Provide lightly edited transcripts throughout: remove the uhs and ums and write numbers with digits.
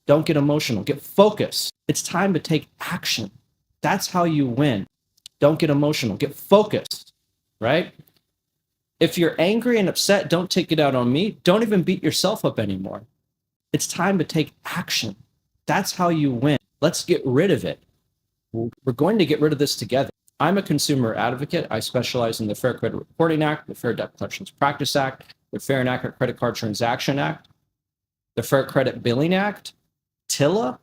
Don't get emotional. Get focused. It's time to take action. That's how you win. Don't get emotional. Get focused, right? If you're angry and upset, don't take it out on me. Don't even beat yourself up anymore. It's time to take action. That's how you win. Let's get rid of it. We're going to get rid of this together. I'm a consumer advocate. I specialize in the Fair Credit Reporting Act, the Fair Debt Collections Practice Act, the Fair and Accurate Credit Card Transaction Act, the Fair Credit Billing Act, TILA,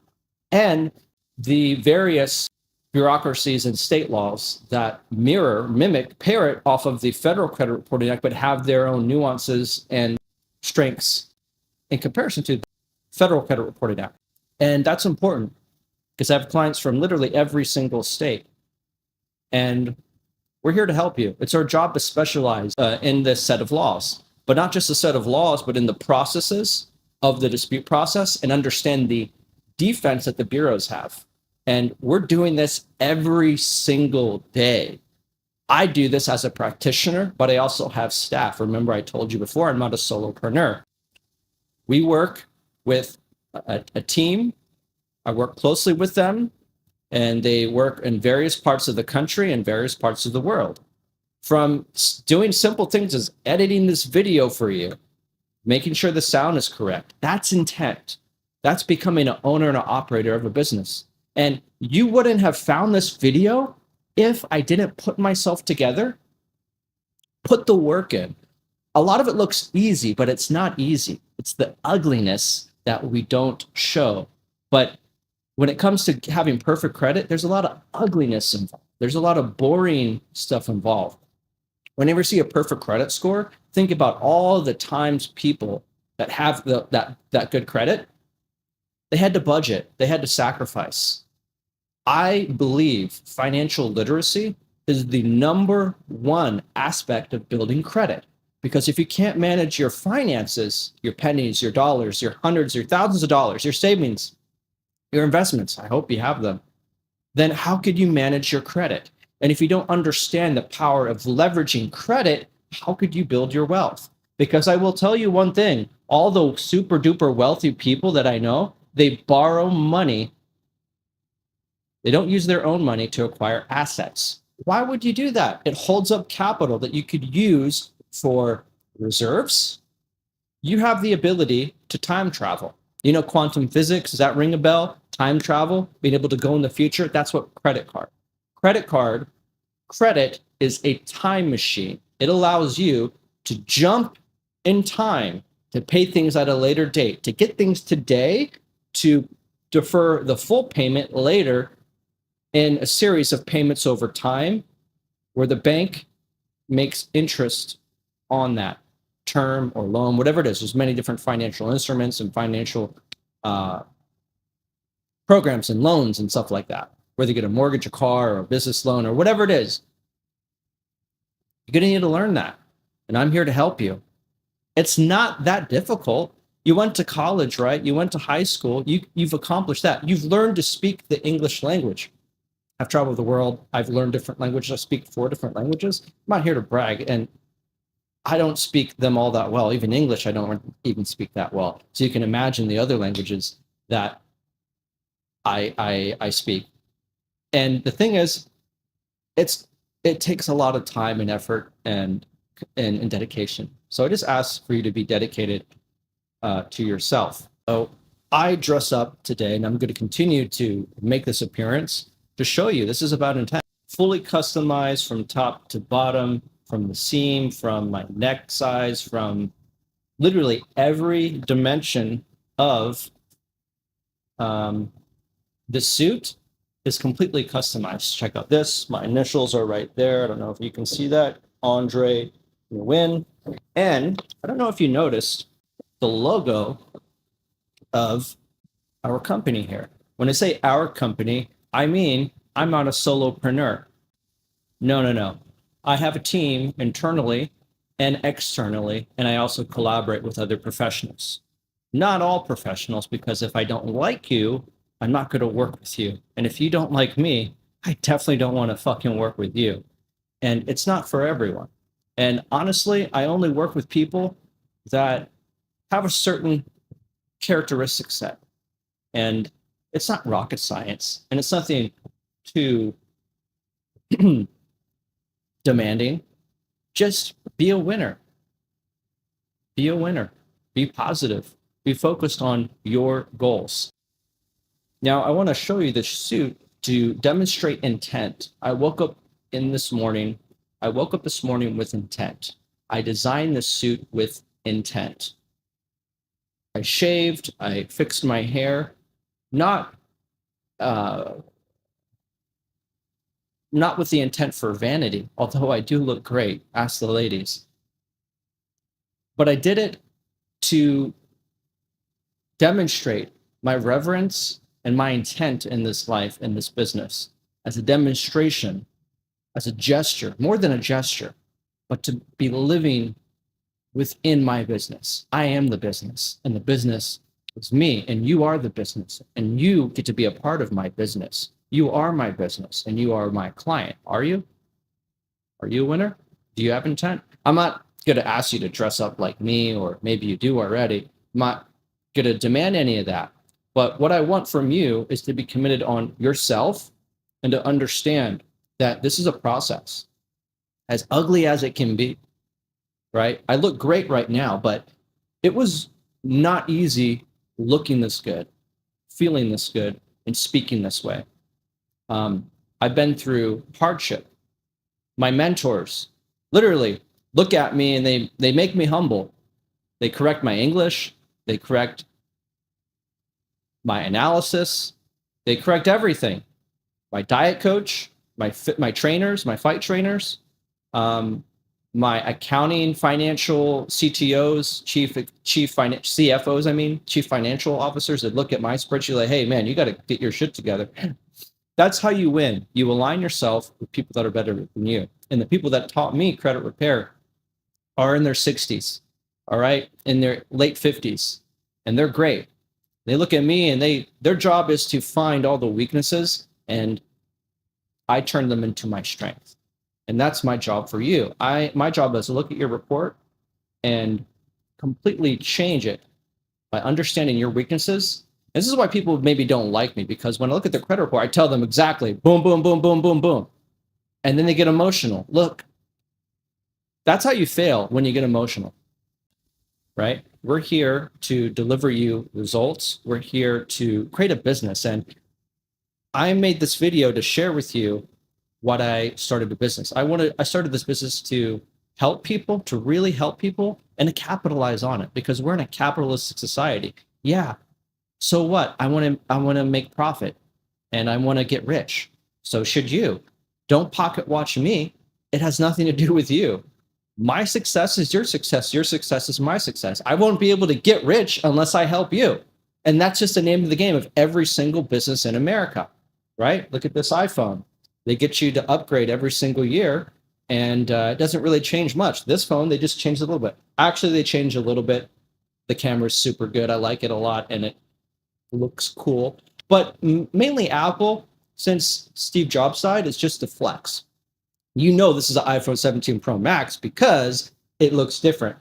and the various bureaucracies and state laws that mimic, parrot off of the Federal Credit Reporting Act, but have their own nuances and strengths in comparison to the Federal Credit Reporting Act. And that's important because I have clients from literally every single state. And we're here to help you. It's our job to specialize in this set of laws, but not just a set of laws, but in the processes of the dispute process and understand the defense that the bureaus have. And we're doing this every single day. I do this as a practitioner, but I also have staff. Remember, I told you before, I'm not a solopreneur. We work with a team. I work closely with them, and they work in various parts of the country and various parts of the world. From doing simple things as editing this video for you, making sure the sound is correct. That's intent. That's becoming an owner and an operator of a business. And you wouldn't have found this video if I didn't put myself together, put the work in. A lot of it looks easy, but it's not easy. It's the ugliness that we don't show. But when it comes to having perfect credit, there's a lot of ugliness involved. There's a lot of boring stuff involved. Whenever you see a perfect credit score, think about all the times people that have that good credit, they had to budget, they had to sacrifice. I believe financial literacy is the number one aspect of building credit. Because if you can't manage your finances, your pennies, your dollars, your hundreds, your thousands of dollars, your savings, your investments, I hope you have them, then how could you manage your credit? And if you don't understand the power of leveraging credit, how could you build your wealth? Because I will tell you one thing, all the super duper wealthy people that I know, they borrow money. They don't use their own money to acquire assets. Why would you do that? It holds up capital that you could use for reserves. You have the ability to time travel. You know, quantum physics, does that ring a bell? Time travel, being able to go in the future, that's what credit is a time machine. It allows you to jump in time, to pay things at a later date, to get things today, to defer the full payment later in a series of payments over time where the bank makes interest on that term or loan, whatever it is. There's many different financial instruments and financial programs and loans and stuff like that, whether you get a mortgage, a car, or a business loan, or whatever it is. You're going to need to learn that. And I'm here to help you. It's not that difficult. You went to college, right? You went to high school. You've accomplished that. You've learned to speak the English language. I've traveled the world. I've learned different languages. I speak 4 different languages. I'm not here to brag. And I don't speak them all that well. Even English, I don't even speak that well. So you can imagine the other languages that I speak. And the thing is, it takes a lot of time and effort and dedication. So I just ask for you to be dedicated to yourself. So I dress up today, and I'm going to continue to make this appearance to show you this is about intent. Fully customized from top to bottom, from the seam, from my neck size, from literally every dimension of the suit is completely customized. Check out this. My initials are right there. I don't know if you can see that. Andre Nguyen. And I don't know if you noticed the logo of our company here. When I say our company, I mean I'm not a solopreneur. No. I have a team internally and externally, and I also collaborate with other professionals. Not all professionals, because if I don't like you, I'm not going to work with you. And if you don't like me, I definitely don't want to fucking work with you. And it's not for everyone. And honestly, I only work with people that have a certain characteristic set. And it's not rocket science, and it's nothing too demanding. Just be a winner. Be a winner. Be positive. Be focused on your goals. Now, I want to show you this suit to demonstrate intent. I woke up this morning with intent. I designed this suit with intent. I shaved, I fixed my hair, not with the intent for vanity, although I do look great, ask the ladies. But I did it to demonstrate my reverence and my intent in this life, in this business, as a demonstration, as a gesture, more than a gesture, but to be living within my business. I am the business, and the business is me, and you are the business, and you get to be a part of my business. You are my business, and you are my client. Are you? Are you a winner? Do you have intent? I'm not going to ask you to dress up like me, or maybe you do already. I'm not going to demand any of that. But what I want from you is to be committed on yourself and to understand that this is a process, as ugly as it can be, right? I look great right now, but it was not easy looking this good, feeling this good, and speaking this way. I've been through hardship. My mentors literally look at me and they make me humble. They correct my English. They correct my analysis. They correct everything. My diet coach, my trainers, my fight trainers, my accounting, financial CTOs, chief financial officers that look at my spreadsheet like, hey man, you got to get your shit together. That's how you win. You align yourself with people that are better than you. And the people that taught me credit repair are in their 60s, all right, in their late 50s, and they're great. They look at me and their job is to find all the weaknesses, and I turn them into my strength. And that's my job for you. My job is to look at your report and completely change it by understanding your weaknesses. And this is why people maybe don't like me, because when I look at their credit report, I tell them exactly, boom, boom, boom, boom, boom, boom. And then they get emotional. Look, that's how you fail, when you get emotional, right? We're here to deliver you results. We're here to create a business. And I made this video to share with you what I started a business. I started this business to help people, to really help people, and to capitalize on it, because we're in a capitalistic society. Yeah. So what? I want to make profit, and I want to get rich. So should you. Don't pocket watch me. It has nothing to do with you. My success is your success. Your success is my success. I won't be able to get rich unless I help you. And that's just the name of the game of every single business in America, right? Look at this iPhone. They get you to upgrade every single year, and it doesn't really change much. This phone, they just changed a little bit. Actually, they changed a little bit. The camera's super good. I like it a lot, and it looks cool. But mainly Apple, since Steve Jobs died, it's just a flex. You know this is an iPhone 17 Pro Max because it looks different.